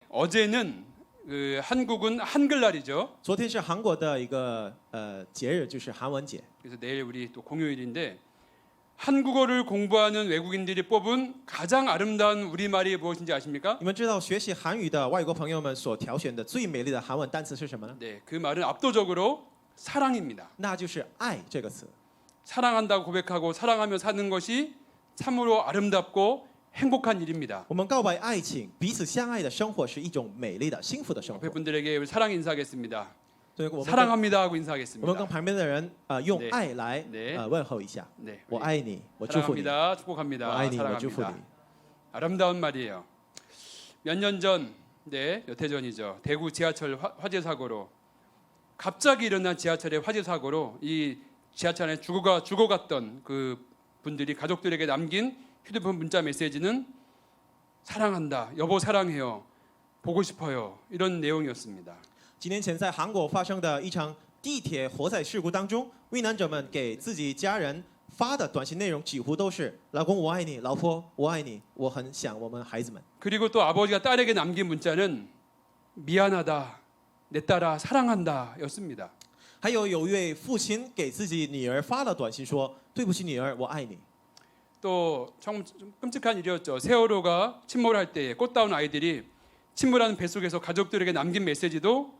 어제는 한국은 한글날이죠. 昨天是韩国的一个节日，就是韩文节。 그래서 내일 우리 또 공휴일인데 한국어를 공부하는 외국인들이 뽑은 가장 아름다운 우리말이 무엇인지 아십니까? 你们知道学习韩语的外国朋友们所挑选的最美丽的韩文单词是什么呢？ 네, 그 말은 압도적으로 사랑입니다. 那就是爱这个词。 사랑한다고 고백하고 사랑하며 사는 것이 참으로 아름답고 행복한 일입니다. 我们告白爱情，彼此相爱的生活是一种美丽的、幸福的生活 옆에 。 분들에게 우리 사랑 인사하겠습니다. 所以我们跟 사랑합니다 하고 我们跟 인사하겠습니다. 旁边的人用 네 爱来 네 问候一下。 네, 我 우리 爱你，我祝福你。 사랑합니다. 我 축복합니다. 爱你，我祝福你。 사랑합니다. 아름다운 말이에요. 몇 년 전, 네, 몇 해 전이죠. 대구 지하철 화재 사고로 갑자기 일어난 지하철의 화재 사고로 이 지하철 안에 죽어갔던 그 분들이 가족들에게 남긴 휴대폰 문자 메시지는 사랑한다, 여보 사랑해요, 보고 싶어요 이런 내용이었습니다. 几年前在韩国发生的一场地铁火灾事故当中，遇难者们给自己家人发的短信内容几乎都是“老公我爱你，老婆我爱你，我很想我们孩子们”。 그리고 또 아버지가 딸에게 남긴 문자는 미안하다, 내 딸아 사랑한다였습니다. 还有一位父亲给自己女儿发了短信说：“对不起，女儿，我爱你。” 또 좀 끔찍한 일이었죠. 세월호가 침몰할 때 꽃다운 아이들이 침몰하는 뱃속에서 가족들에게 남긴 메시지도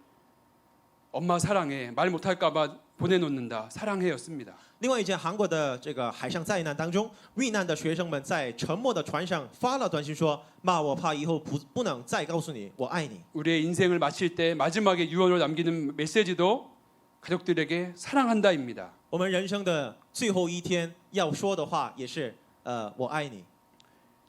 엄마 사랑해, 말 못할까봐 보내놓는다, 사랑해였습니다. 另外一件韩国的这个海上灾难当中，遇难的学生们在沉没的船上发了短信说：“妈，我怕以后不能再告诉你我爱你。” 우리의 인생을 마칠 때 마지막에 유언으로 남기는 메시지도 가족들에게 사랑한다입니다. 我们人生的最后一天要说的话也是我爱你。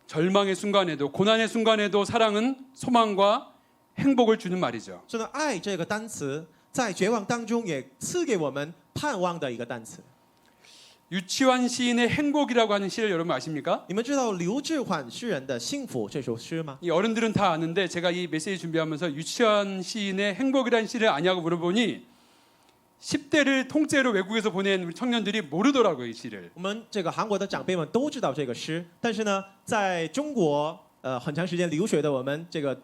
절망의 순간에도 고난의 순간에도 사랑은 소망과 행복을 주는 말이죠. 所以呢，爱这个单词在绝望当中也赐给我们盼望的一个单词。 유치환 시인의 행복이라고 하는 시를 여러분 아십니까? 你们知道刘志缓诗人的《幸福》这首诗吗？ 이 어른들은 다 아는데 제가 이 메시지 준비하면서 유치환 시인의 행복이라는 시를 아냐고 물어보니 10대를 통째로 외국에서 보낸 우리 청년들이 모르더라고요, 이 시를. 我们这个韩国的长辈们都知道这个诗，但是呢，在中国很长时间留学的我们这个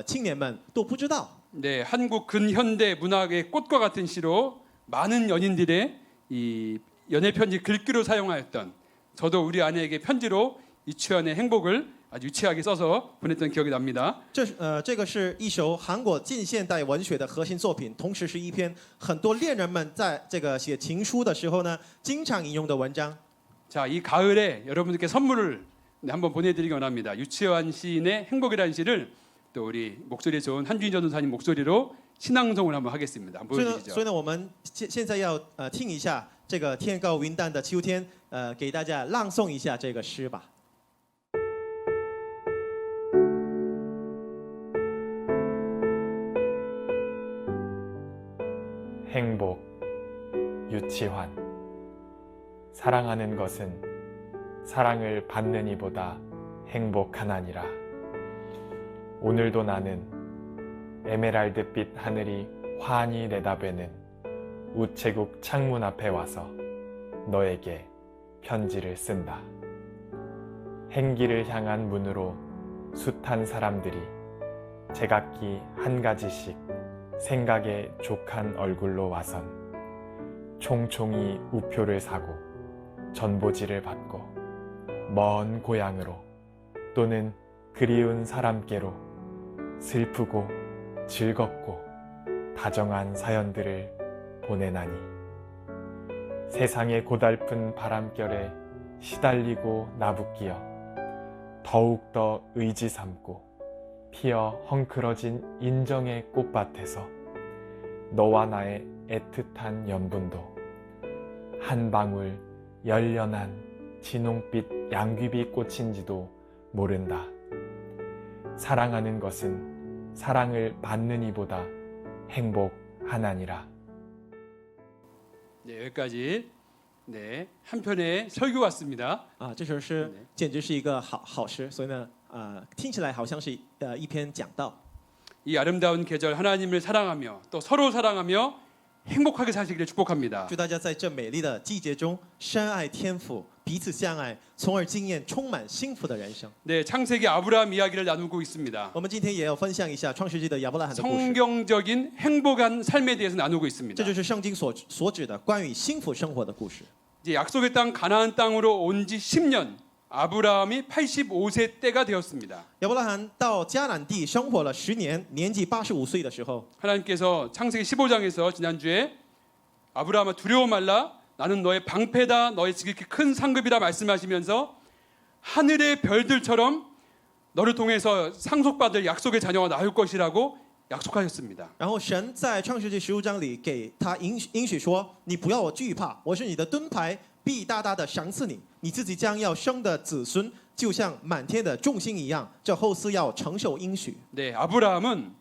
青年们都不知道。 네, 한국 근현대 문학의 꽃과 같은 시로 많은 연인들의 이 연애 편지 글귀로 사용하였던 저도 우리 아내에게 편지로 유치환의 행복을 아주 유치하게 써서 보냈던 기억이 납니다. 这个是一首韩国近现代文学的核心作品，同时是一篇很多恋人们在这个写情书的时候呢，经常引用的文章。 자, 이 가을에 여러분들께 선물을 한번 보내드리기 원합니다. 유치환 시인의 행복이라는 시를 또 우리 목소리 좋은 한준희 전도사님 목소리로 신앙송을 한번 하겠습니다. 한번 所以呢， 보여주시죠. 我们现在要听一下这个天高云淡的秋天，给大家朗诵一下这个诗吧。 행복 유치환 사랑하는 것은 사랑을 받는 이보다 행복하나니라. 오늘도 나는 에메랄드빛 하늘이 환히 내다보는 우체국 창문 앞에 와서 너에게 편지를 쓴다. 행기를 향한 문으로 숱한 사람들이 제각기 한 가지씩 생각에 족한 얼굴로 와선 총총히 우표를 사고 전보지를 받고 먼 고향으로 또는 그리운 사람께로 슬프고 즐겁고 다정한 사연들을 보내나니 세상의 고달픈 바람결에 시달리고 나부끼어 더욱더 의지 삼고 피어 헝클어진 인정의 꽃밭에서 너와 나의 애틋한 연분도 한 방울 열연한 진홍빛 양귀비 꽃인지도 모른다. 사랑하는 것은 사랑을 받는 이보다 행복하나니라. 네, 여기까지 네, 한 편의 설교 같습니다. 这首诗简直是一个好诗，所以呢，听起来好像是一篇讲道。 이 아름다운 계절 하나님을 사랑하며 또 서로 사랑하며 행복하게 사시기를 축복합니다. 祝大家在这美丽的季节中深爱天父，彼此相爱，从而经验充满幸福的人生。 네, 창세기 아브라함 이야기를 나누고 있습니다. 我们今天也要分享一下创世纪的亚伯拉罕的故事， 성경적인 행복한 삶에 대해서 나누고 있습니다. 这就是圣经所指的关于幸福生活的故事。 이제 약속의 땅 가나안 땅으로 온 지 10년, 아브라함이 85세 때가 되었습니다. 亚伯拉罕到迦南地生活了10年，年纪85岁的时候， 하나님께서 창세기 15장에서 지난주에 아브라함아 두려워 말라 나는 너의 방패다 너의 지극히 큰 상급이라 말씀하시면서 하늘의 별들처럼 너를 통해서 상속받을 약속의 자녀가 나올 것이라고 약속하셨습니다. 然后神在创世纪15章里给他应许说：“你不要我惧怕，我是你的盾牌，必大大的赏赐你。你自己将要生的子孙，就像满天的众星一样。这后嗣要承受应许。” 네, 아브라함은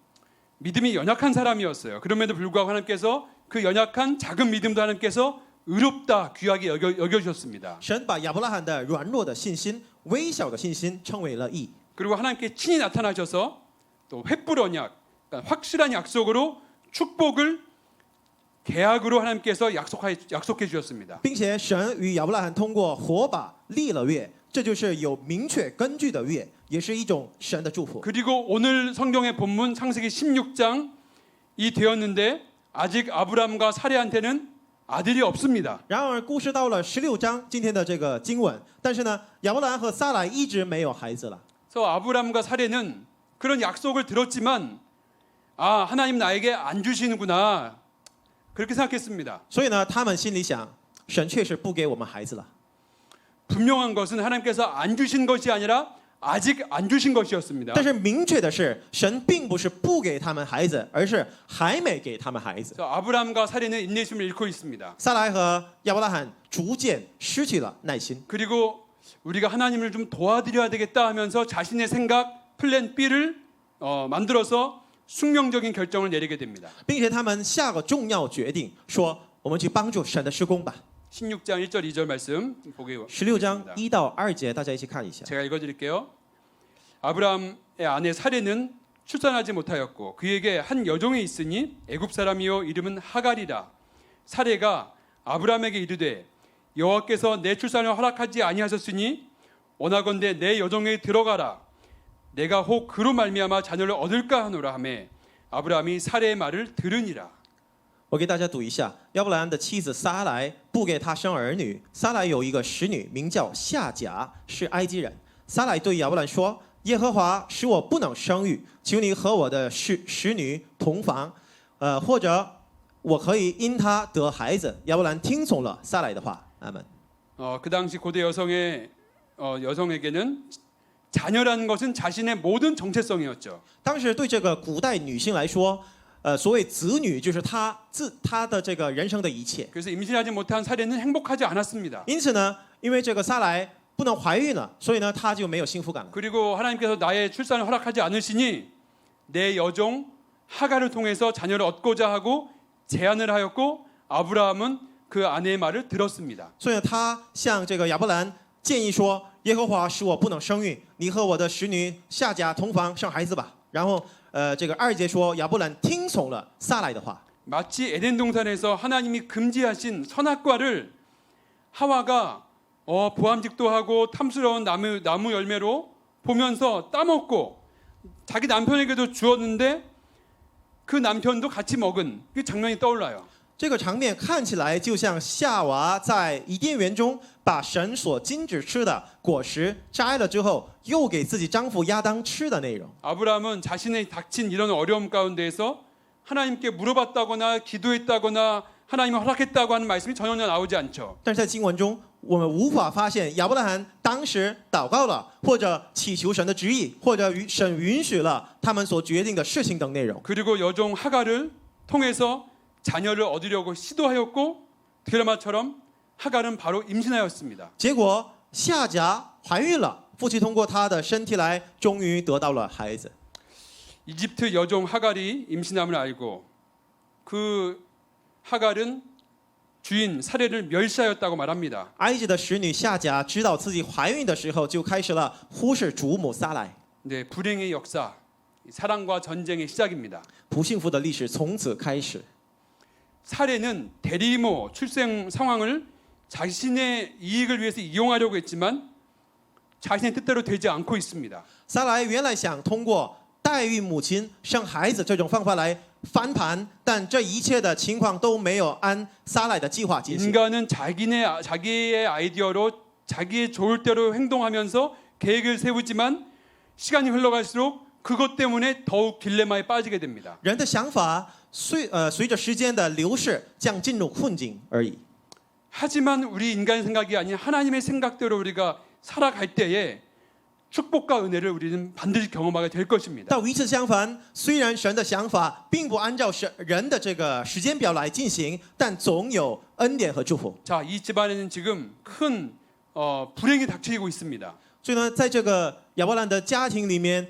믿음이 연약한 사람이었어요. 그럼에도 불구하고 하나님께서 그 연약한 작은 믿음도 하나님께서 의롭다 귀하게 여겨주셨습니다. 神把亚伯拉罕的软弱的信心、微小的信心称为了义。 그리고 하나님께 친히 나타나셔서 또 횃불 언약, 그러니까 확실한 약속으로 축복을 계약으로 하나님께서 약속해 주셨습니다. 并且神与亚伯拉罕通过火把立了约，这就是有明确根据的约，也是一种神的祝福。 그리고 오늘 성경의 본문 창세기 16장이 되었는데 아직 아브라함과 사레한테는 아들이 없습니다. 然而，故事到了16章，今天的这个经文，但是呢，亚伯兰和撒莱一直没有孩子了。 그래서 아브라함과 사레는 그런 약속을 들었지만 아 하나님 나에게 안 주시는구나 그렇게 생각했습니다. 所以呢，他们心里想，神确实不给我们孩子了。 분명한 것은 하나님께서 안 주신 것이 아니라 아직 안 주신 것이었습니다. 但是明确的是，神并不是不给他们孩子，而是还没给他们孩子。 그래서 아브라함과 사레는 인내심을 잃고 있습니다. 撒莱和亚伯拉罕逐渐失去了耐心， 그리고 우리가 하나님을 좀 도와드려야 되겠다 하면서 자신의 생각 플랜 B를 만들어서 숙명적인 결정을 내리게 됩니다. 并且他们下个重要决定，说我们去帮助神的施工吧。 16장 1절 2절 말씀 보기 16章1到2节，大家一起看一下。 제가 읽어드릴게요. 아브라함의 아내 사레는 출산하지 못하였고 그에게 한 여종이 있으니 애굽 사람이요 이름은 하갈이라. 사레가 아브라함에게 이르되 여호와께서 내 출산을 허락하지 아니하셨으니 원하건대 내 여종에게 들어가라. 내가 혹 그로 말미암아 자녀를 얻을까 하노라 하매 아브라함이 사레의 말을 들으니라. 我给大家读一下，亚伯兰的妻子撒莱不给他生儿女。撒莱有一个使女，名叫夏甲，是埃及人。撒莱对亚伯兰说：“耶和华使我不能生育，求你和我的使女同房，或者我可以因她得孩子。”亚伯兰听从了撒莱的话。阿门。 그 당시 고대 여성에게는 자녀라는 것은 자신의 모든 정체성이었죠. 当时对这个古代女性来说，所谓子女就是她的这个人生的一切。 그래서 임신하지 못한 사례는 행복하지 않았습니다. 因此呢，因为这个撒莱不能怀孕了，所以呢，她就没有幸福感了。 그리고 하나님께서 나의 출산을 허락하지 않으시니 내 여종 하갈을 통해서 자녀를 얻고자 하고 제안을 하였고 아브라함은 그 아내의 말을 들었습니다. 所以呢，他向这个亚伯兰建议说：“耶和华使我不能生育，你和我的使女夏甲同房生孩子吧。”然后，这个2节说亚伯兰听从了撒莱的话。 마치 에덴 동산에서 하나님이 금지하신 선악과를 하와가 보암직도 하고 탐스러운 나무 열매로 보면서 따먹고 자기 남편에게도 주었는데 그 남편도 같이 먹은 그 장면이 떠올라요. 这个场面看起来就像夏娃在伊甸园中把神所禁止吃的果实摘了之后，又给自己丈夫亚当吃的内容。 아브라함은 자신의 닥친 이런 어려움 가운데에서 하나님께 물어봤다거나 기도했다거나 하나님을 허락했다고 하는 말씀이 전혀 나오지 않죠. 但是在经文中，我们无法发现亚伯拉罕当时祷告了，或者祈求神的旨意，或者神允许了他们所决定的事情等内容。 그리고 여종 하갈을 통해서 자녀를 얻으려고 시도하였고 드라마처럼 하갈은 바로 임신하였습니다. 结果夏甲怀孕了，夫妻通过她的身体来，终于得到了孩子。 이집트 여종 하갈이 임신함을 알고 그 하갈은 주인 사레를 멸시하였다고 말합니다. 埃及的使女夏甲知道自己怀孕的时候，就开始了忽视主母撒莱。 네, 불행의 역사, 사랑과 전쟁의 시작입니다. 不幸福的历史从此开始。 사레는 대리모 출생 상황을 자신의 이익을 위해서 이용하려고 했지만 자신의 뜻대로 되지 않고 있습니다. 撒莱原来想通过代孕母亲生孩子这种方法来翻盘，但这一切的情况都没有按撒莱的计划进行。 인간은 자기의 아이디어로 자기의 좋을 대로 행동하면서 계획을 세우지만 시간이 흘러갈수록 그것 때문에 더욱 딜레마에 빠지게 됩니다. 人的想法随着时间的流逝将进入困境而已。 하지만 우리 인간의 생각이 아닌 하나님의 생각대로 우리가 살아갈 때에 축복과 은혜를 우리는 반드시 경험하게 될 것입니다. 但与此相反，虽然神的想法并不按照人的这个时间表来进行，但总有恩典和祝福。 자, 이 집안에는 지금 큰 불행이 닥치고 있습니다. 所以呢，在这个亚伯兰的家庭里面，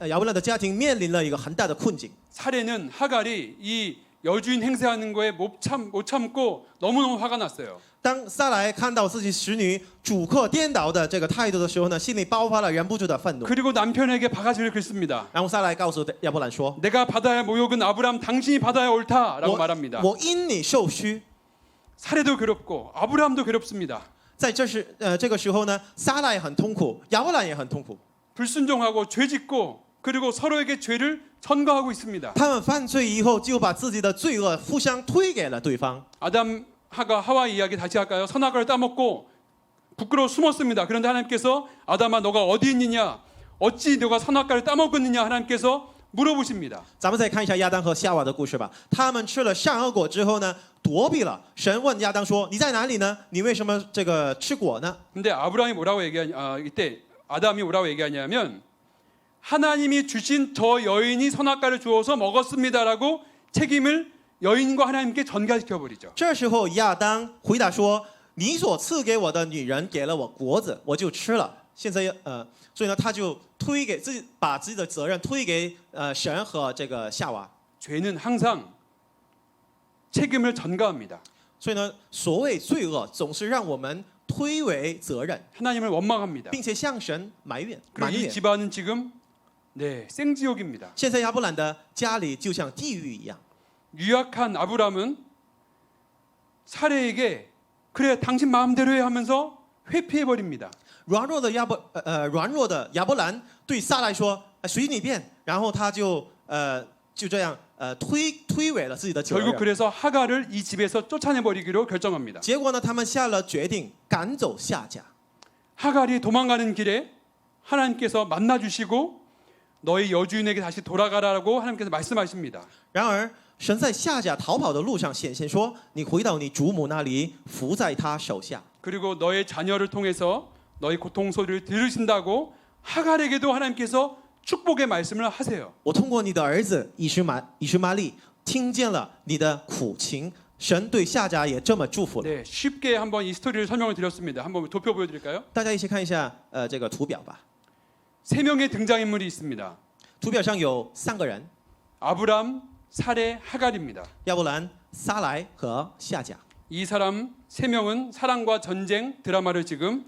亚伯兰的家庭面临了一个很大的困境。 사례는 하갈이 이 여주인 행세하는 거에 못 참고 너무너무 화가 났어요. 当撒莱看到自己使女主客颠倒的这个态度的时候呢，心里爆发了忍不住的愤怒。 그리고 남편에게 바가지를 긁습니다. 然后撒莱告诉亚伯兰说 내가 받아야 모욕은 아브라함 당신이 받아야 옳다라고 말합니다. 我因你受虚。 사례도 괴롭고 아브라함도 괴롭습니다. 在这个时候呢，撒莱很痛苦，亚伯兰也很痛苦。 불순종하고 죄짓고 그리고 서로에게 죄를 전가하고 있습니다. 他们犯罪以后，就把自己的罪恶互相推给了对方。 아담 하와 이야기 다시 할까요? 선악과를 따먹고 부끄러워 숨었습니다. 그런데 하나님께서 아담아 너가 어디 있느냐? 어찌 너가 선악과를 따먹었느냐? 하나님께서 물어보십니다. 咱们再看一下亚当和夏娃的故事吧。他们吃了善恶果之后呢，躲避了。神问亚当说：“你在哪里呢？你为什么这个吃果呢？” 근데 아브라함이 뭐라고 얘기하냐? 이때 아담이 뭐라고 얘기하냐면 하나님이 주신 저 여인이 선악과를 주어서 먹었습니다라고 책임을 여인과 하나님께 전가시켜 버리죠. 这时候亚当回答说：“你所赐给我的女人给了我果子，我就吃了。”现在所以呢，他就把自己的责任推给神和这个夏娃。 죄는 항상 책임을 전가합니다. 所以呢，所谓罪恶总是让我们推为责任， 하나님을 원망합니다. 并且向神埋怨。 그리고 이 집안은 지금 생지옥입니다. 现在亚伯兰的家里就像地狱一样。 유약한 아브람은 사례에게 그래 당신 마음대로 해 하면서 회피해 버립니다. 软弱的亚伯兰对撒来说：“随你便。”然后他就这样推诿了自己的责任。 결국 그래서 하갈을 이 집에서 쫓아내 버리기로 결정합니다. 结果呢，他们下了决定赶走夏甲。 하갈이 도망가는 길에 하나님께서 만나 주시고 너희 여주인에게 다시 돌아가라고 하나님께서 말씀하십니다. 然而，神在夏甲逃跑的路上显现说：“你回到你主母那里，伏在他手下。” 그리고 너의 자녀를 통해서 너희 고통 소리를 들으신다고 하갈에게도 하나님께서 축복의 말씀을 하세요. 我通过你的儿子以实玛利听见了你的苦情，神对夏甲也这么祝福了。 네, 쉽게 한번 이 스토리를 설명을 드렸습니다. 한번 도표 보여드릴까요? 大家一起看一下这个图表吧。 세 명의 등장인물이 있습니다. 图表上有3个人： 아브람, 사레, 하갈입니다. 亚伯兰、撒来和夏甲。 이 사람 세 명은 사랑과 전쟁 드라마를 지금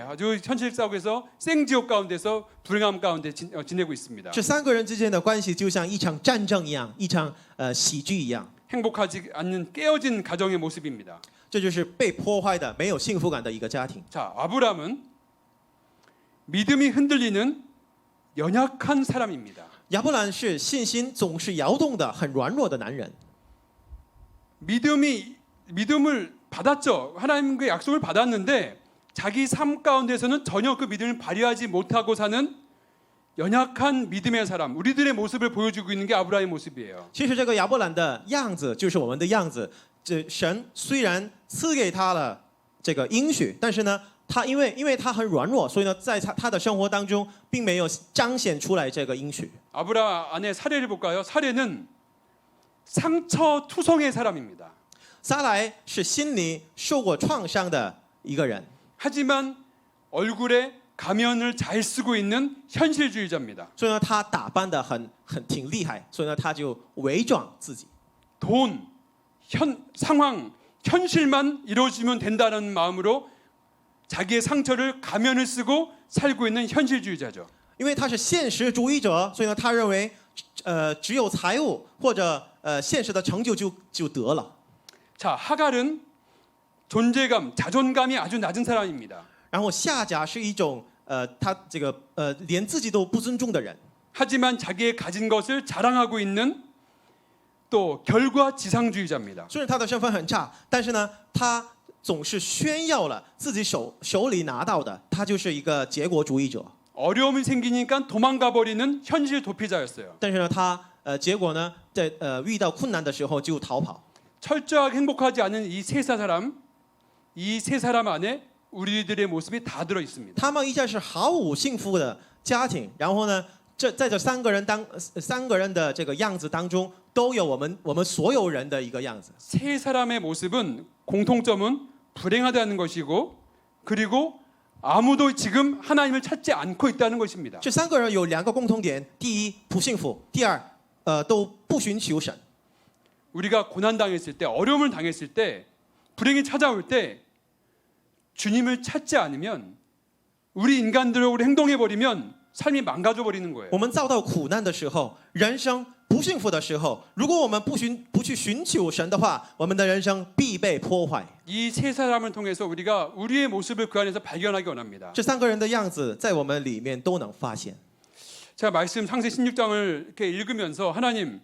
아주 현실 속에서 생지옥 가운데서 불행함 가운데 지내고 있습니다. 这3个人之间的关系就像一场战争一样，一场喜剧一样。 행복하지 않는 깨어진 가정의 모습입니다. 这就是被破坏的、没有幸福感的一个家庭。 자, 아브람은 믿음이 흔들리는 연약한 사람입니다. 亚伯兰是信心总是摇动的、很软弱的男人。 믿음을 받았죠. 하나님의 약속을 받았는데 자기 삶 가운데서는 전혀 그 믿음을 발휘하지 못하고 사는 연약한 믿음의 사람, 우리들의 모습을 보여주고 있는 게 아브라함의 모습이에요. 其实这个亚伯兰的样子就是我们的样子。这神虽然赐给他了这个应许，但是呢，他因为他很软弱，所以呢，在他的生活当中并没有彰显出来这个应许。 아브라함 안에 사례를 볼까요? 사례는 상처투성의 사람입니다. 撒来是心里受过创伤的一个人， 하지만 얼굴에 가면을 잘 쓰고 있는 현실주의자입니다. 所以呢，他打扮的挺厉害，所以呢，他就伪装自己。 돈, 상황, 현실만 이루어지면 된다는 마음으로 자기의 상처를 가면을 쓰고 살고 있는 현실주의자죠. 因为他是现实主义者，所以呢，他认为只有财务或者现实的成就就得了。 자, 하갈은 존재감, 자존감이 아주 낮은 사람입니다. 然后夏甲是一种他这个连自己都不尊重的人， 하지만 자기의 가진 것을 자랑하고 있는 또 결과지상주의자입니다. 虽然他的身份很差，但是呢，他总是炫耀了自己手里拿到的，他就是一个结果主义者。 어려움이 생기니까 도망가 버리는 현실 도피자였어요. 但是呢，他结果呢，在遇到困难的时候就逃跑。 철저하게 행복하지 않은 이 세 사람 안에 우리들의 모습이 다 들어 있습니다. 他们一家是毫无幸福的家庭，然后呢，在这三个人的这个样子当中，都有我们所有人的一个样子。 세 사람의 모습은 공통점은 불행하다는 것이고 그리고 아무도 지금 하나님을 찾지 않고 있다는 것입니다. 这三个人有两个共同点：第一，不幸福；第二，都不寻求神。 우리가 고난 당했을 때, 어려움을 당했을 때, 불행이 찾아올 때 주님을 찾지 않으면 우리 인간들로 행동해 버리면 삶이 망가져 버리는 거예요. 我们遭到苦难的时候，人生不幸福的时候，如果我们不去寻求神的话，我们的人生必被破坏。 이 세 사람을 통해서 우리가 우리의 모습을 그 안에서 발견하기 원합니다. 这三个人的样子在我们里面都能发现。 제가 말씀 창세 16장을 이렇게 읽으면서 하나님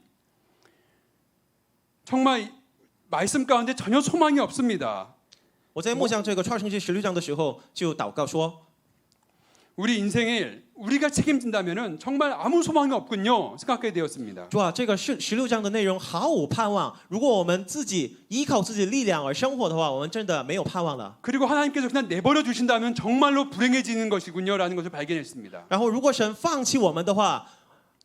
정말 말씀 가운데 전혀 소망이 없습니다. 我在默想这个创世纪16章的时候，就祷告说： 우리 인생을 우리가 책임진다면은 정말 아무 소망이 없군요. 생각하게 되었습니다. 主啊，这个16章的内容毫无盼望。如果我们自己依靠自己力量而生活的话，我们真的没有盼望了。 그리고 하나님께서 그냥 내버려 주신다면 정말로 불행해지는 것이군요라는 것을 발견했습니다. 然后，如果神放弃我们的话，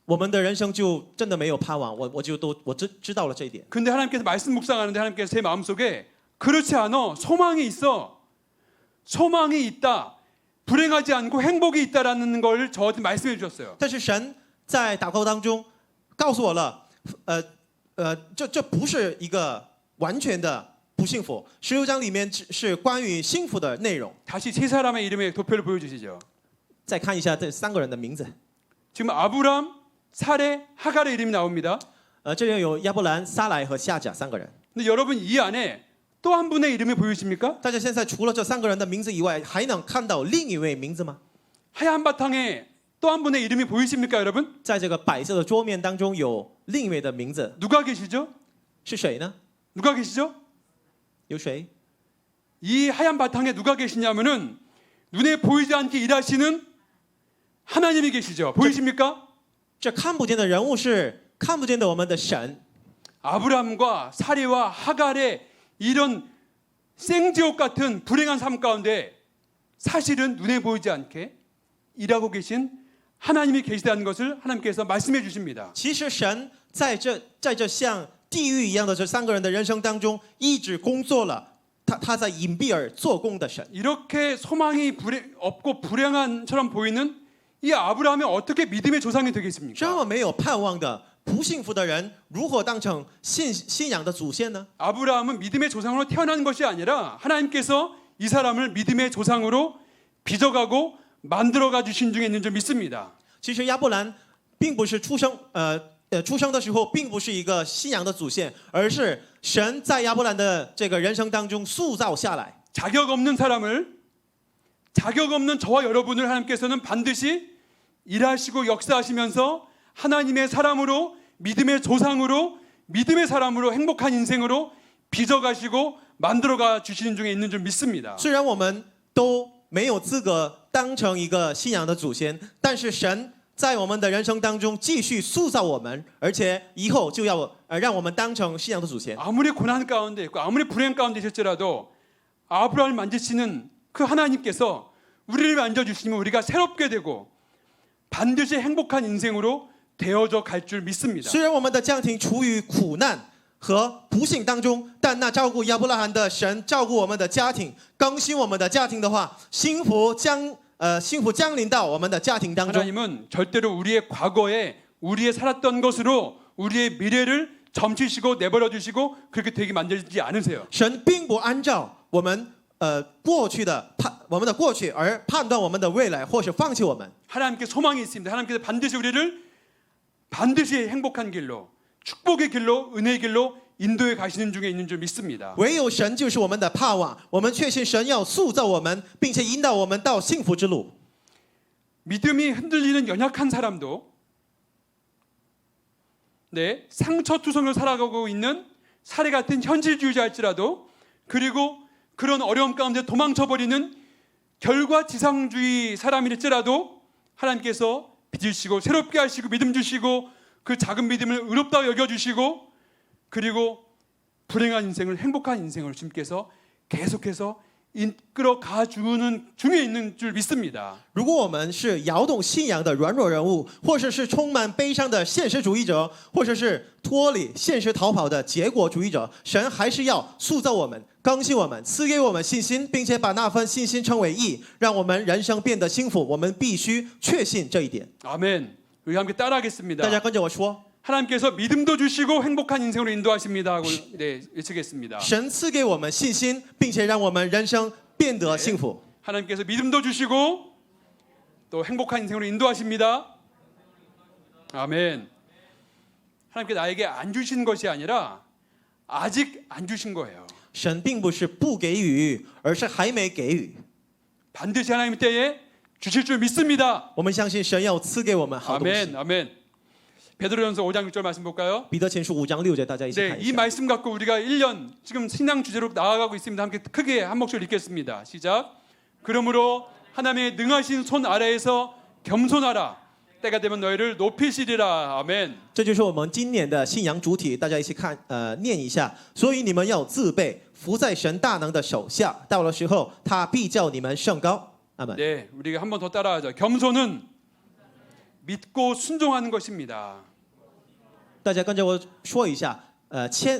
我们的人生就真的没有盼望。我知道了这一点。 근데 하나님께서 말씀 묵상하는데 하나님께서 제 마음속에 그렇지 않아. 소망이 있어. 소망이 있다. 불행하지 않고 행복이 있다라는 걸 저한테 말씀해 주셨어요. 但是神在祷告当中告诉我了，这不是一个完全的不幸福。16章里面是关于幸福的内容。 다시 세 사람의 이름의 도표를 보여주시죠. 再看一下这三个人的名字， 지금 아브람, 사레, 하갈의 이름이 나옵니다. 这里有亚伯兰、撒莱和夏甲三个人。 근데 여러분 이 안에 또 한 분의 이름이 보이십니까? 大家现在除了这三个人的名字以外，还能看到另一位名字吗？ 하얀 바탕에 또 한 분의 이름이 보이십니까, 여러분? 在这个白色的桌面当中有另一位的名字， 누가 계시죠? 是谁呢？ 누가 계시죠? 有谁？ 이 하얀 바탕에 누가 계시냐면은 눈에 보이지 않게 일하시는 하나님이 계시죠. 보이십니까? 这看不见的人物是看不见的我们的神。 아브람과 사리와 하갈의 이런 생지옥 같은 불행한 삶 가운데 사실은 눈에 보이지 않게 일하고 계신 하나님이 계시다는 것을 하나님께서 말씀해 주십니다. 其实神在这像地狱一样的这三个人的人生当中，一直工作了。他在隐蔽而做工的神。 이렇게 소망이 없고 불행한처럼 보이는 이 아브라함이 어떻게 믿음의 조상이 这 되겠습니까? 么没有盼望的不幸福的人，如何当成信仰的祖先呢？ 아브라함은 믿음의 조상으로 태어난 것이 아니라 하나님께서 이 사람을 믿음의 조상으로 빚어가고 만들어가 주신 중에 있는 줄 믿습니다. 其实亚伯兰并不是出生的时候并不是一个信仰的祖先，而是神在亚伯兰的这个人生当中塑造下来。 자격 없는 사람을 자격 없는 저와 여러분을 하나님께서는 반드시 일하시고 역사하시면서 하나님의 사람으로 믿음의 조상으로 믿음의 사람으로 행복한 인생으로 빚어가시고 만들어가 주시는 중에 있는 줄 믿습니다. 虽然我们都没有资格当成一个信仰的祖先，但是神在我们的人生当中继续塑造我们，而且以后就要让我们当成信仰的祖先。 아무리 고난 가운데 있고 아무리 불행 가운데 있을지라도 아브라함을 만지시는 그 하나님께서 우리를 만져주시면 우리가 새롭게 되고 반드시 행복한 인생으로 되어져 갈 줄 믿습니다. 虽然我们的家庭处于苦难和不幸当中，但那照顾亚伯拉罕的神照顾我们的家庭，更新我们的家庭的话，幸福降临到我们的家庭当中。 하나님은 절대로 우리의 과거에 우리의 살았던 것으로 우리의 미래를 점치시고 내버려 주시고 그렇게 되게 만들지 않으세요. 神并不按照我们过去的过去而判断我们的未来，或是放弃我们。 하나님께 소망이 있습니다. 하나님께서 반드시 우리를 반드시 행복한 길로 축복의 길로 은혜의 길로 인도에 가시는 중에 있는 줄 믿습니다. 唯有神就是我们的盼望，我们确信神要塑造我们，并且引导我们到幸福之路。 믿음이 흔들리는 연약한 사람도 네, 상처투성을 살아가고 있는 사례 같은 현실주의자일지라도 그리고 그런 어려움 가운데 도망쳐버리는 결과지상주의 사람일지라도 하나님께서 빚으시고 새롭게 하시고 믿음 주시고 그 작은 믿음을 의롭다고 여겨주시고 그리고 불행한 인생을 행복한 인생을 주님께서 계속해서 이끌어 가주는 중에 있는 줄 믿습니다. 如果我们是摇动信仰的软弱人物，或者是充满悲伤的现实主义者，或者是脱离现实逃跑的结果主义者，神还是要塑造我们、更新我们、赐给我们信心，并且把那份信心称为义，让我们人生变得幸福。我们必须确信这一点。 아멘. 우리 함께 따라하겠습니다. 大家跟着我说， 하나님께서 믿음도 주시고 행복한 인생으로 인도하십니다 하고 네, 외치겠습니다. 神赐给我们信心，并且让我们人生变得幸福。 하나님께서 믿음도 주시고 또 행복한 인생으로 인도하십니다. 아멘. 하나님께 나에게 안 주신 것이 아니라 아직 안 주신 거예요. 神并不是不给予，而是还没给予。 반드시 하나님 때에 주실 줄 믿습니다. 我们相信神要赐给我们好东西。 아멘. 아멘. 베드로전서 5장 6절 말씀 볼까요? 彼得前书5章6节，大家一起 네, 看一 이 下。 말씀 갖고 우리가 1년 지금 신앙 주제로 나아가고 있습니다. 함께 크게 한 목소리 읽겠습니다. 시작. 그러므로 하나님의 능하신 손 아래에서 겸손하라. 때가 되면 너희를 높이시리라. 아멘. 这就是我们今年的信仰主体，大家一起看，念一下。所以你们要自备，伏在神大能的手下，到了时候，他必叫你们升高。阿门。 네, 우리가 한 번 더 따라하죠. 겸손은 믿고 순종하는 것입니다. 大家跟着我说一下，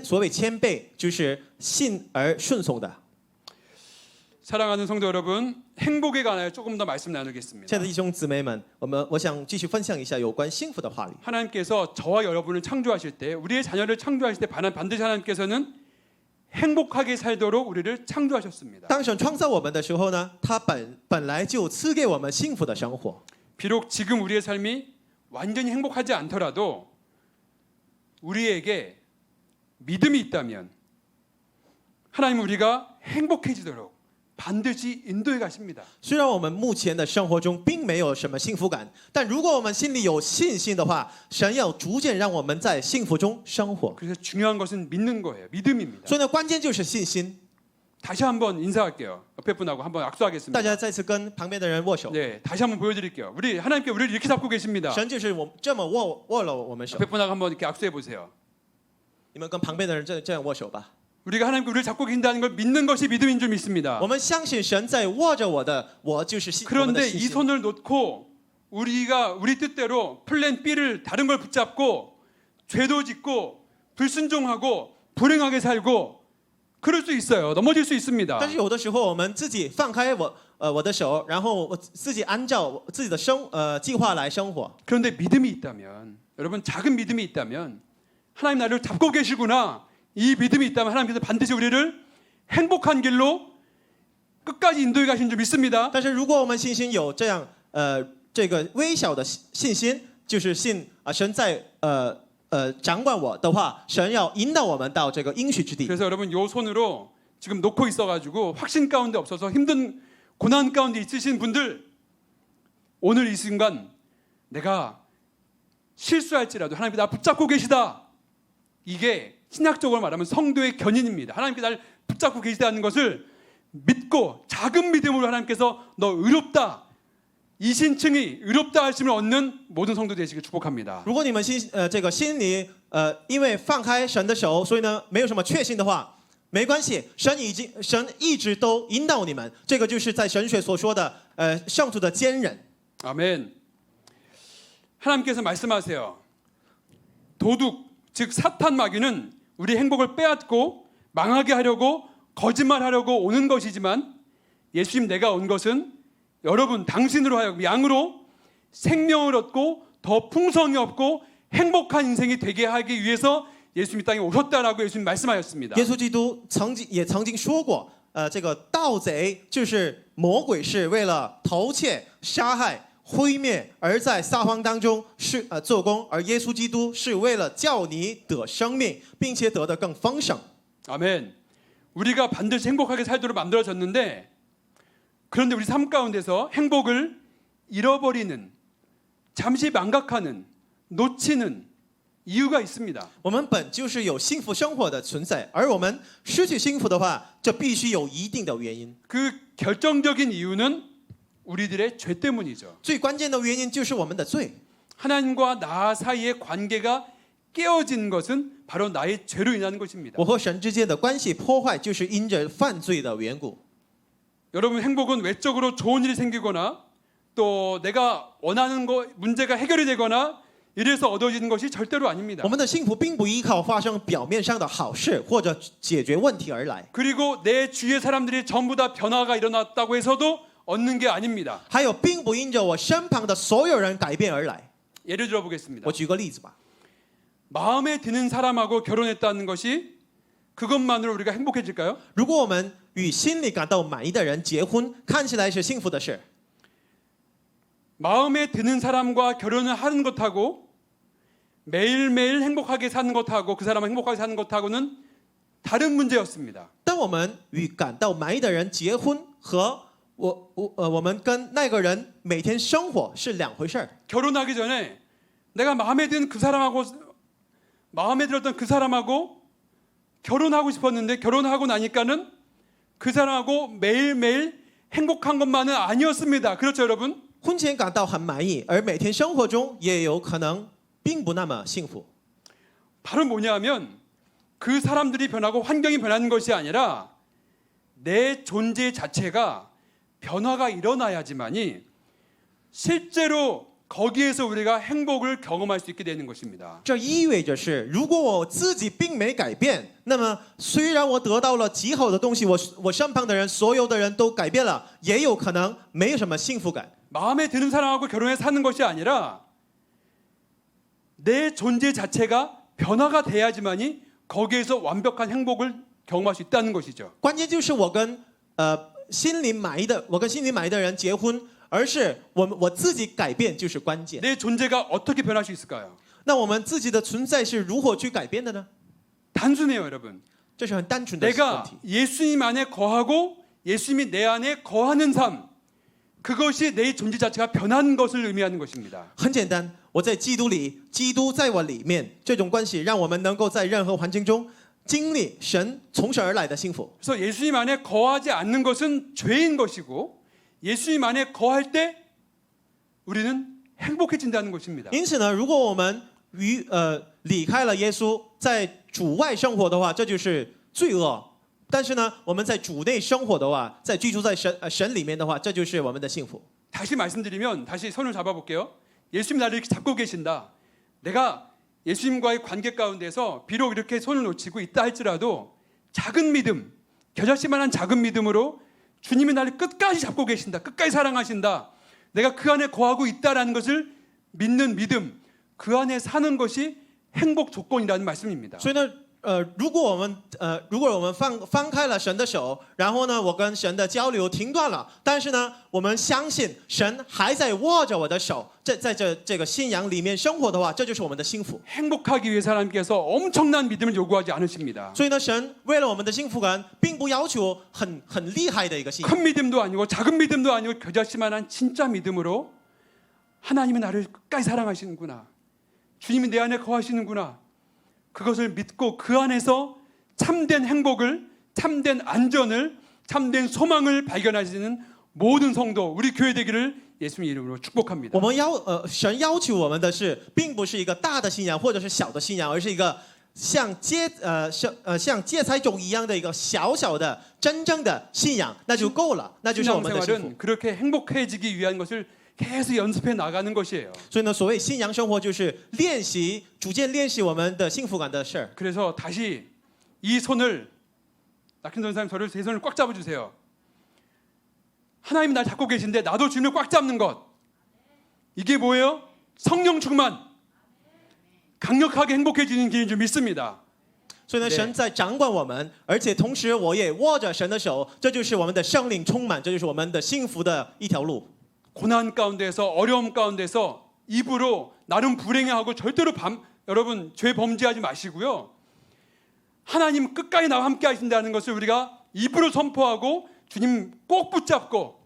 所谓谦卑就是信而顺从的。 사랑하는 성도 여러분, 행복에 관하여 조금 더 말씀 亲爱 나누겠습니다. 的弟兄姊妹们，我想继续分享一下有关幸福的话语。 하나님께서 저와 여러분을 창조하실 때, 우리의 자녀를 창조하실 때 반드시 하나님께서는 행복하게 살도록 우리를 창조하셨습니다. 当神创造我们的时候呢，他本来就赐给我们幸福的生活。 비록 지금 우리의 삶이 완전히 행복하지 않더라도 우리에게 믿음이 있다면 하나님은 우리가 행복해지도록 반드시 인도해 가십니다. 虽然我们目前的生活中并没有什么幸福感，但如果我们心里有信心的话，神要逐渐让我们在幸福中生活。 그래서 중요한 것은 믿는 거예요. 믿음입니다. 所以呢，关键就是信心。 다시 한번 인사할게요. 옆에 분하고 한번 大 악수하겠습니다. 家再次跟旁边的人握手。 네, 다시 한번 보여드릴게요. 우리 하나님께 우리를 이렇게 잡고 계십니다. 神就是我这么握了我们手。 옆에 분하고 한번 이렇게 악수해 보세요. 你们跟旁边的人这样握手吧。 우리가 하나님께 우리를 잡고 계신다는 걸 믿는 것이 믿음인 줄 믿습니다. 我们相信神在握着我就是我们的 그런데 信 이 心。 손을 놓고 우리가 우리 뜻대로 플랜 B를 다른 걸 붙잡고 죄도 짓고 불순종하고 불행하게 살고 그럴 수 있어요. 넘어질 수 있습니다. 但是有的时候我们自己放开我的手，然后我自己按照自己的计划来生活。 그런데 믿음이 있다면 여러분 작은 믿음이 있다면 하나님 나를 잡고 계시구나. 이 믿음이 있다면 하나님께서 반드시 우리를 행복한 길로 끝까지 인도해 가신 줄 믿습니다. 但是如果我们信心有这样这个微小的信心，就是信神在掌管我的话，神要引导我们到这个应许之地。 그래서 여러분 요 손으로 지금 놓고 있어가지고 확신 가운데 없어서 힘든 고난 가운데 있으신 분들 오늘 이 순간 내가 실수할지라도 하나님께 나 붙잡고 계시다. 이게 신학적으로 말하면 성도의 견인입니다. 하나님께 날 붙잡고 계시다는 것을 믿고 작은 믿음으로 하나님께서 너 의롭다. 이 신칭이 의롭다 하심을 얻는 모든 성도 되시길 축복합니다. 如果你们这个心里因为放开神的手，所以呢没有什么确信的话，没关系，神一直都引导你们，这个就是在神学所说的圣徒的坚忍。 아멘. 하나님께서 말씀하세요. 도둑 즉 사탄 마귀는 우리 행복을 빼앗고 망하게 하려고 거짓말하려고 오는 것이지만 예수님 내가 온 것은 여러분 당신으로 하여금 양으로 생명을 얻고 더 풍성히 얻고 행복한 인생이 되게 하기 위해서 예수님 이 땅에 오셨다라고 예수님 말씀하셨습니다. 耶稣基督曾经说过，这个盗贼就是魔鬼，是为了偷窃、杀害、毁灭，而在撒谎当中是做工，而耶稣基督是为了叫你得生命，并且得的更丰盛。 아멘. 우리가 반드시 행복하게 살도록 만들어졌는데 그런데 우리 삶 가운데서 행복을 잃어버리는 잠시 망각하는 놓치는 이유가 있습니다. 我们本就是有幸福生活的存在，而我们失去幸福的话，这必须有一定的原因。 그 결정적인 이유는 우리들의 죄 때문이죠. 最关键的原因就是我们的罪。 하나님과 나 사이의 관계가 깨어진 것은 바로 나의 죄로 인한 것입니다. 我和神之间的关系破坏，就是因着犯罪的缘故。 여러분 행복은 외적으로 좋은 일이 생기거나 또 내가 원하는 거 문제가 해결이 되거나 이래서 얻어지는 것이 절대로 아닙니다. 我们的幸福并不依靠发生表面上的好事或者解决问题而来， 그리고 내 주위의 사람들이 전부 다 변화가 일어났다고 해서도 얻는 게 아닙니다. 还有并不因着我身旁的所有人改变而来。 예를 들어 보겠습니다. 我举个例子吧， 마음에 드는 사람하고 결혼했다는 것이 그것만으로 우리가 행복해질까요? 如果我们与心里感到满意的人结婚，看起来是幸福的事， 마음에 드는 사람과 결혼을 하는 것하고 매일매일 행복하게 사는 것하고 그 사람을 행복하게 사는 것하고는 다른 문제였습니다. 当我们与感到满意的人结婚，和我们跟那个人每天生活是两回事儿。 결혼하기 전에 내가 마음에 든 그 사람하고 마음에 들었던 그 사람하고 결혼하고 싶었는데 결혼하고 나니까는 그 사람하고 매일매일 행복한 것만은 아니었습니다. 그렇죠, 여러분? 婚前感到很满意，而每天生活中也有可能并不那么幸福。 바로 뭐냐면 그 사람들이 변하고 환경이 변하는 것이 아니라 내 존재 자체가 변화가 일어나야지만이 실제로 거기에서 우리가 행복을 경험할 수 있게 되는 것입니다. 这意味着是，如果我自己并没改变，那么虽然我得到了极好的东西，我身旁的人，所有的人都改变了，也有可能没有什么幸福感。 마음에 드는 사람하고 결혼해 사는 것이 아니라 내 존재 자체가 변화가 돼야지만이 거기에서 완벽한 행복을 경험할 수 있다는 것이죠. 关键就是我跟心里满意的人结婚，而是我自己改变就是关键。 내 존재가 어떻게 변할 수 있을까요? 那我们自己的存在是如何去改变的呢？ 단순해요, 여러분. 这是很单纯的问 내가 题。 예수님 안에 거하고 예수님이 내 안에 거하는 삶, 그것이 내 존재 자체가 변한 것을 의미하는 것입니다. 很简单，我在基督里，基督在我里面，这种关系让我们能够在任何环境中经历神从神而来的幸福。 그래서 예수님 안에 거하지 않는 것은 죄인 것이고 예수님 안에 거할 때 우리는 행복해진다는 것입니다. 因此呢，如果我们离开了耶稣，在主外生活的话，这就是罪恶。但是呢，我们在主内生活的话，在居住在神里面的话，这就是我们的幸福。 다시 말씀드리면 다시 손을 잡아볼게요. 예수님 나를 이렇게 잡고 계신다. 내가 예수님과의 관계 가운데서 비록 이렇게 손을 놓치고 있다 할지라도 작은 믿음, 겨자씨만한 작은 믿음으로 주님이 나를 끝까지 잡고 계신다. 끝까지 사랑하신다. 내가 그 안에 거하고 있다라는 것을 믿는 믿음, 그 안에 사는 것이 행복 조건이라는 말씀입니다. 所以呢，如果我们放开了神的手，然后呢，我跟神的交流停断了，但是呢，我们相信神还在握着我的手，在这个信仰里面生活的话，这就是我们的幸福。 행복하기 위해서 하나님께서 엄청난 믿음을 요구하지 않으십니다. 所以呢，神为了我们的幸福感，并不要求很厉害的一个信仰。 큰 믿음도 아니고 작은 믿음도 아니고 겨자씨만한 진짜 믿음으로 하나님이 나를 끝까지 사랑하시는구나. 주님이 내 안에 거하시는구나. 그것을 믿고 그 안에서 참된 행복을, 참된 안전을, 참된 소망을 발견하시는 모든 성도, 우리 교회 되기를 예수님 이름으로 축복합니다. 我们神要求我们的是，并不是一个大的信仰或者是小的信仰，而是一个像芥菜种一样的一个小小的真正的信仰，那就够了，那就是我们的幸福。 신앙생활은 그렇게 행복해지기 위한 것을 계속 연습해 나가는 것이에요. 所以呢，所谓信仰生活就是逐渐练习我们的幸福感的事儿。 그래서 다시 이 손을 낙힌 전사님 저를 제 손을 꽉 잡아주세요. 하나님이 날 잡고 계신데 나도 주님을 꽉 잡는 것. 이게 뭐예요? 성령 충만. 강력하게 행복해지는 길인 줄 믿습니다. 所以呢，神在掌管我们，而且同时我也握着神的手，这就是我们的圣灵充满，这就是我们的幸福的一条路。 고난 가운데서 어려움 가운데서 입으로 나는 불행해하고 절대로 여러분 죄 범죄하지 마시고요. 하나님 끝까지 나와 함께 하신다는 것을 우리가 입으로 선포하고 주님 꼭 붙잡고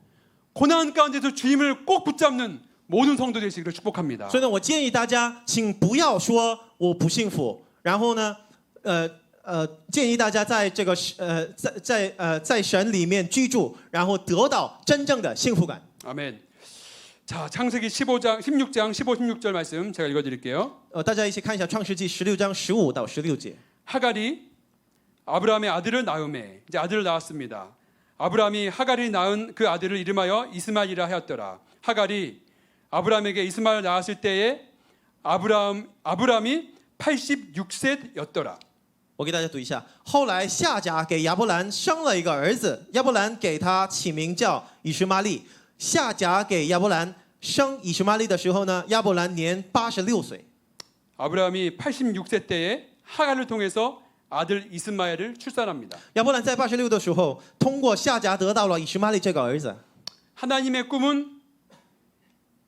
고난 가운데서 주님을 꼭 붙잡는 모든 성도 되시기를 축복합니다. 所以呢，我建议大家，请不要说我不幸福，然后呢，建议大家在这个在神里面居住，然后得到真正的幸福感。 아멘. 자, 창세기 15장, 16장, 15, 16절 말씀 제가 읽어드릴게요. 大家一起看一下《创世纪》16章15到16节。 하갈이 아브라함의 아들을 낳음에 이제 아들을 낳았습니다. 아브라함이 하갈이 낳은 그 아들을 이름하여 이스마엘이라 하였더라. 하갈이 아브라함에게 이스마엘을 낳았을 때에 아브라함이 86세였더라. 我给大家读一下。后来夏甲给亚伯兰生了一个儿子，亚伯兰给他起名叫以实玛利。夏甲给亚伯兰生以实玛利的时候呢，亚伯兰年86岁。 아브라함이 86세 때에 하갈을 통해서 아들 이스마엘을 출산합니다. 亚伯兰在86的时候，通过夏甲得到了以实玛利这个儿子。 하나님의 꿈은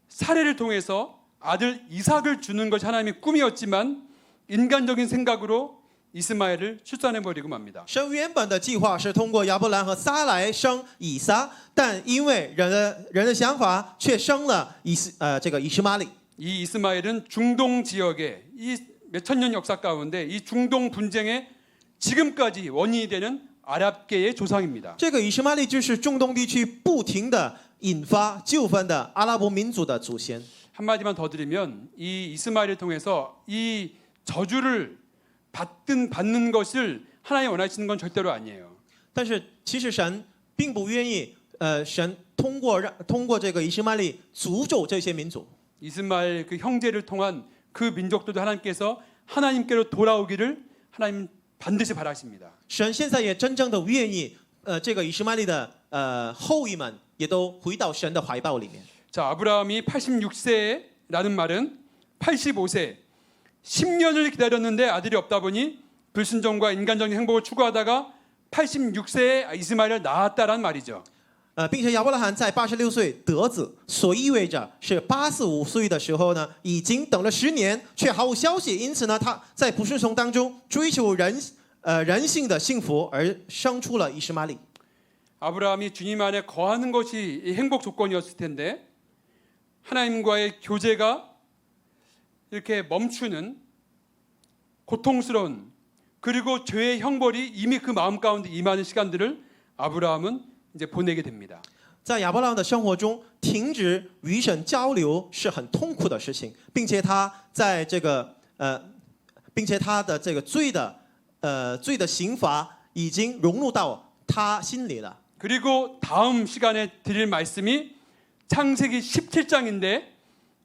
사례를 통해서 아들 이삭을 주는 것이 하나님의 꿈이었지만 인간적인 생각으로 이스마엘을 출산해버리고 맙니다. 神原本的计划是通过亚伯兰和撒来生以撒，但因为人的想法，却生了这个以实玛利。 이 이스마엘은 중동 지역의 이 몇천 년 역사 가운데 이 중동 분쟁의 지금까지 원인이 되는 아랍계의 조상입니다. 这个以实玛利就是中东地区不停的引发纠纷的阿拉伯民族的祖先。 한마디만 더 드리면 이 이스마엘을 통해서 이 저주를 받는 것을 하나님 원하시는 건 절대로 아니에요. 但是其实神并不愿意，神通过这个以实玛利诅咒这些民族。 이스마엘 그 형제를 통한 그 민족들도 하나님께서 하나님께로 돌아오기를 하나님 반드시 바라십니다. 神现在也真正的愿意，这个以实玛利的后裔们也都回到神的怀抱里面。 자, 아브라함이 86세라는 말은 85세 10년을 기다렸는데 아들이 없다 보니 불순종과 인간적인 행복을 추구하다가 86세에 이스마엘을 낳았다라는 말이죠. 并且亚伯拉罕在86岁得子，所意味着是85岁的时候呢，已经等了10年，却毫无消息。因此呢，他在不顺从当中追求人性的幸福，而生出了以实玛利。 아브라함이 주님 안에 거하는 것이 이 행복 조건이었을 텐데 하나님과의 교제가 이렇게 멈추는 고통스러운 그리고 죄의 형벌이 이미 그 마음 가운데 임하는 시간들을 아브라함은 이제 보내게 됩니다. 在亚伯拉罕的生活中，停止与神交流是很痛苦的事情，并且他在这个并且他的这个罪的刑罚已经融入到他心里了。 그리고 다음 시간에 드릴 말씀이 창세기 17장인데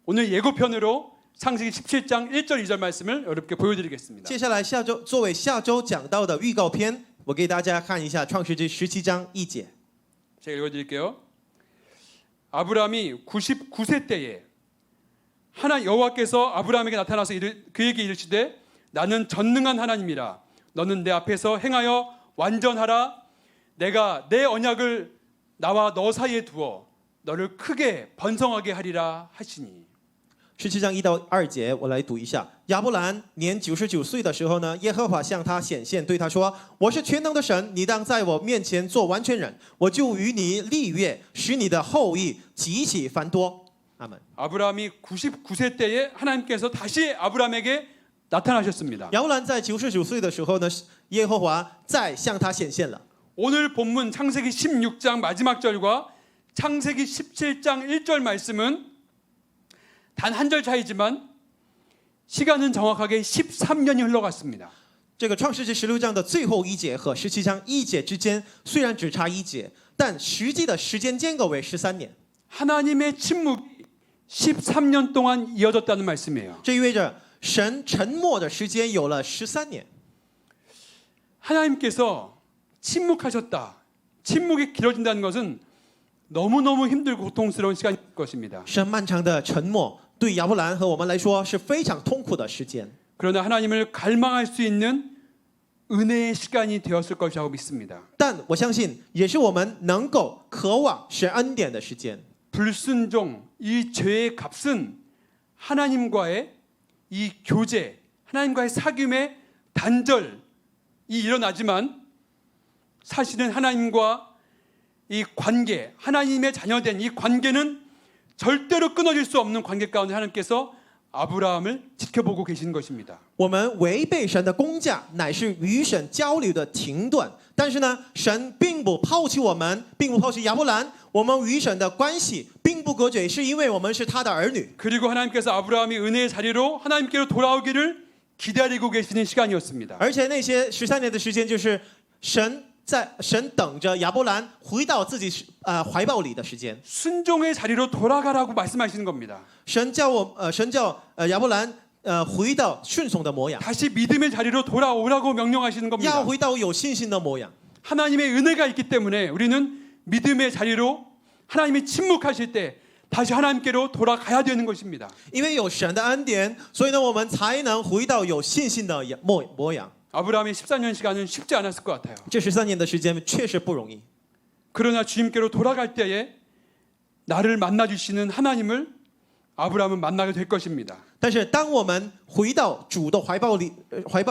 오늘 예고편으로 창세기 17장 1절 2절 말씀을 여러분께 보여드리겠습니다. 接下来作为下周讲到的预告片，我给大家看一下创世纪17章1节。 제가 읽어드릴게요. 아브라함이 99세 때에 여호와께서 아브라함에게 나타나서 그에게 이르시되 나는 전능한 하나님이라 너는 내 앞에서 행하여 완전하라 내가 내 언약을 나와 너 사이에 두어 너를 크게 번성하게 하리라 하시니. 17章1到2节，我来读一下。亚伯兰年99岁的时候呢，耶和华向他显现，对他说：“我是全能的神，你当在我面前做完全人，我就与你立约，使你的后裔极其繁多。”阿门。 아브라함이 99세 때에 하나님께서 다시 아브라함에게 나타나셨습니다. 亚伯兰在99岁的时候呢，耶和华再向他显现了。 오늘 본문 창세기 16장 마지막 절과 창세기 17장 1절 말씀은 단 한 절 차이지만 시간은 정확하게 13년이 흘러갔습니다. 这个创世纪16章的最后一节和17章1节之间虽然只差1节，但实际的时间间隔为13年。 하나님의 침묵이 13년 동안 이어졌다는 말씀이에요. 这意味着神沉默的时间有了13年。 하나님께서 침묵하셨다. 침묵이 길어진다는 것은 너무너무 힘들고 고통스러운 시간일 것입니다. 神漫长的沉默对亚伯兰和我们来说是非常痛苦的时间。 그러나 하나님을 갈망할 수 있는 은혜의 시간이 되었을 것이라고 믿습니다. 但我相信，也是我们能够渴望神恩典的时间。 불순종, 이 죄의 값은 하나님과의 이 교제, 하나님과의 사귐의 단절이 일어나지만 사실은 하나님과 이 관계, 하나님의 자녀된 이 관계는 절대로 끊어질 수 없는 관계 가운데 하나님께서 아브라함을 지켜보고 계시는 것입니다. 我们违背神的工价，乃是与神交流的停顿。但是呢，神并不抛弃我们，并不抛弃亚伯兰。我们与神的关系并不隔绝，是因为我们是他的儿女。 그리고 하나님께서 아브라함이 은혜의 자리로 하나님께로 돌아오기를 기다리고 계시는 시간이었습니다. 而且那些13年的时间，就是神等着亚伯兰回到自己怀抱里的时间。 순종의 자리로 돌아가라고 말씀하시는 겁니다. 神叫亚伯兰回到顺从的模样， 다시 믿음의 자리로 돌아오라고 명령하시는 要 겁니다. 回到有信心的模样。 하나님의 은혜가 있기 때문에 우리는 믿음의 자리로 하나님이 침묵하실 때 다시 하나님께로 돌아가야 되는 것입니다. 因为有神的恩典，所以呢，我们才能回到有信心的模样。 아브라함의 14년 시간은 쉽지 않았을 것 같아요. 这13年的时间确实不容易。 그러나 주님께로 돌아갈 때에 나를 만나 주시는 하나님을 아브라함은 만나게 될 것입니다. 但是当我们回到主的怀抱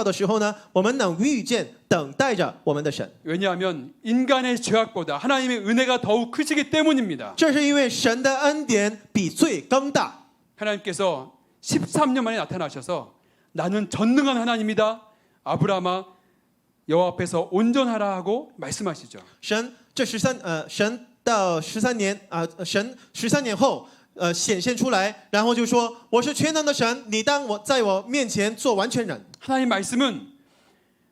的时候呢，我们能遇见等待着我们的神。 왜냐하면 인간의 죄악보다 하나님의 은혜가 더욱 크시기 때문입니다. 这是因为神的恩典比罪更大。 하나님께서 13년 만에 나타나셔서 나는 전능한 하나님이다. 아브라함아 여호와 앞에서 온전하라 하고 말씀하시죠. 神到13年后显现出来，然后就说我是全能的神，你当我在我面前做完全人。 하나님 말씀은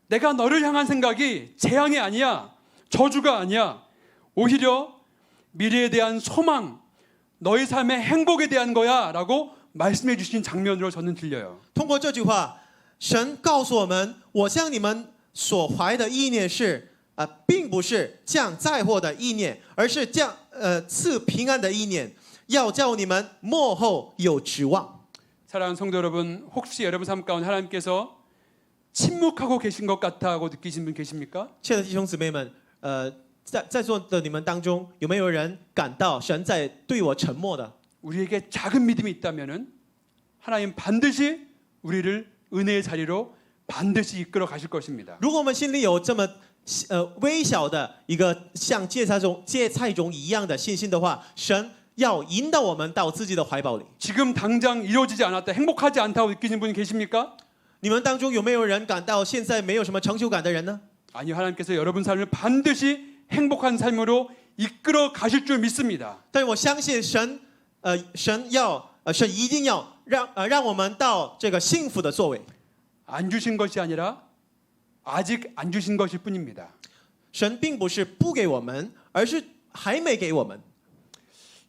내가 너를 향한 생각이 재앙이 아니야. 저주가 아니야. 오히려 미래에 대한 소망, 너의 삶의 행복에 대한 거야 라고 말씀해 주신 장면으로 저는 들려요. 通过这句话，神告诉我们，我向你们所怀的意念是并不是降灾祸的意念，而是赐平安的意念，要叫你们末后有指望。 사랑하는 성도 여러분, 혹시 여러분 삶 가운데 하나님께서 침묵하고 계신 것 같아 하고 느끼신 분 계십니까? 亲爱的弟兄姊妹们，在座的你们当中，有没有人感到神在对我沉默的？ 우리에게 작은 믿음이 있다면은 하나님 반드시 우리를 은혜의 자리로 반드시 이끌어 가실 것입니다. 如果我们心里有这么微小的一个像芥菜种一样的信心的话，神要引导我们到自己的怀抱里。 지금 당장 이루어지지 않았다, 행복하지 않다고 느끼는 분 계십니까? 你们当中有没有人感到现在没有什么成就感的人呢？ 아니요, 하나님께서 여러분 삶을 반드시 행복한 삶으로 이끌어 가실 줄 믿습니다. 但是我相信神一定要让我们到这个幸福的座位。 안 주신 것이 아니라 아직 안 주신 것일 뿐입니다. 神并不是不给我们，而是还没给我们。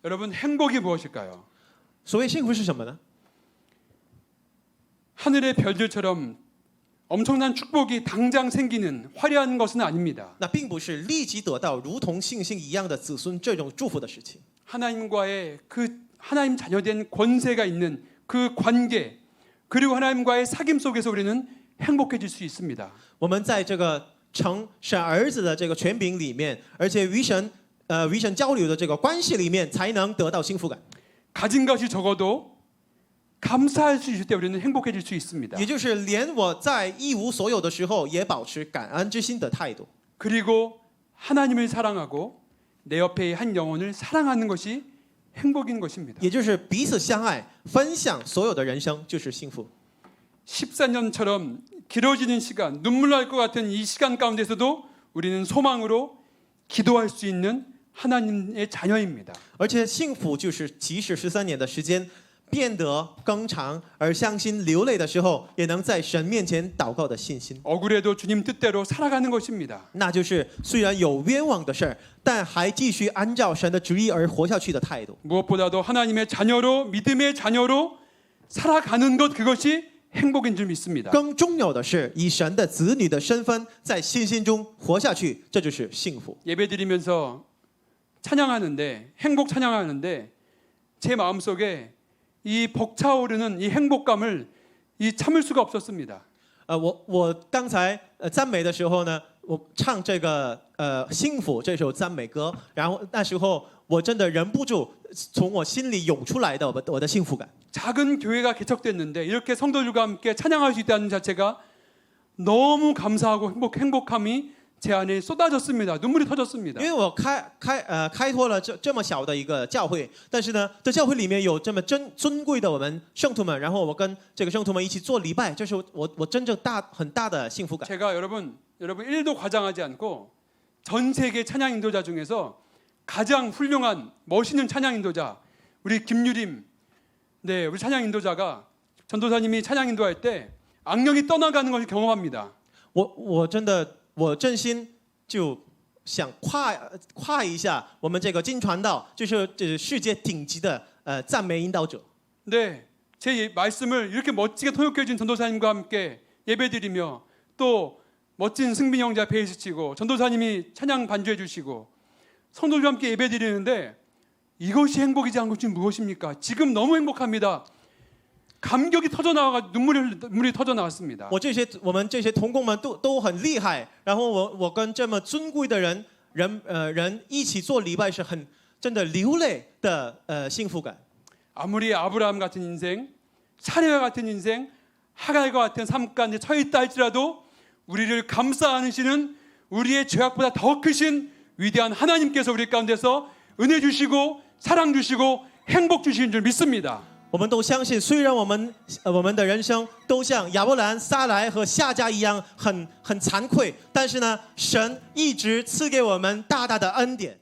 여러분, 행복이 무엇일까요? 所谓幸福是什么呢？ 하늘의 별들처럼 엄청난 축복이 당장 생기는 화려한 것은 아닙니다. 那并不是立即得到如同星星一样的子孙这种祝福的事情。 하나님과의 그 하나님 자녀된 권세가 있는 그 관계, 그리고 하나님과의 사귐 속에서 우리는 행복해질 수 있습니다. 我们在这个成神儿子的这个权柄里面，而且与神交流的这个关系里面，才能得到幸福感。 가진 것이 적어도 감사할 수 있을 때 우리는 행복해질 수 있습니다. 也就是连我在一无所有的时候，也保持感恩之心的态度。 그리고 하나님을 사랑하고 내 옆에 한 영혼을 사랑하는 것이 행복인 것입니다. 也就是彼此相爱，分享所有的人生，就是幸福。 14년처럼 길어지는 시간, 눈물 날 것 같은 이 시간 가운데서도 우리는 소망으로 기도할 수 있는 하나님의 자녀입니다. 而且幸福就是即使13年的时间变得更长，而相信流泪的时候，也能在神面前祷告的信心。 억울해도 주님 뜻대로 살아가는 것입니다. 那就是虽然有冤枉的事儿，但还继续按照神的旨意而活下去的态度。 무엇보다도 하나님의 자녀로, 믿음의 자녀로 살아가는 것, 그것이 행복인 줄 믿습니다. 更重要的是，以神的子女的身份，在信心中活下去，这就是幸福。 예배드리면서 찬양하는데, 행복 찬양하는데 제 마음속에 이 벅차오르는 이 행복감을 참을 수가 없었습니다. 我刚才赞美的时候呢，我唱这个幸福这首赞美歌，然后那时候我真的忍不住从我心里涌出来的我的幸福感。 작은 교회가 개척됐는데 이렇게 성도들과 함께 찬양할 수 있다는 자체가 너무 감사하고 행복함이 제 안에 쏟아졌습니다. 눈물이 터졌습니다. 因为我开拓了这么小的一个教会，但是呢，这教会里面有这么尊贵的我们圣徒们，然后我跟这个圣徒们一起做礼拜，这是我真正很大的幸福感。 제가 여러분 1도 과장하지 않고 전 세계 찬양 인도자 중에서 가장 훌륭한 멋있는 찬양 인도자 우리 김유림 네, 우리 찬양 인도자가 전도사님이 찬양 인도할 때 악령이 떠나가는 것을 경험합니다. 我真心就想夸一下我们这个金传道，就是世界顶级的赞美引导者。 네, 제 말씀을 이렇게 멋지게 통역해 준 전도사님과 함께 예배드리며 또 멋진 승빈 형제 베이스 치고 전도사님이 찬양 반주해 주시고 성도들과 함께 예배드리는데 이것이 행복이지 않은 것이 무엇입니까? 지금 너무 행복합니다. 감격이 터져 나와가 눈물이 터져 나왔습니다. 我们这些同工们都很厉害，然后我跟这么尊贵的人一起做礼拜是很真的流泪的幸福感。 아무리 아브라함 같은 인생, 사례와 같은 인생, 하갈과 같은 삶 가운데 처해 있다 할지라도 우리를 감싸 안으시는 우리의 죄악보다 더 크신 위대한 하나님께서 우리 가운데서 은혜 주시고 사랑 주시고 행복 주시는 줄 믿습니다. 我们都相信，虽然我们的人生都像亚伯兰、撒来和夏甲一样很惭愧，但是呢，神一直赐给我们大大的恩典。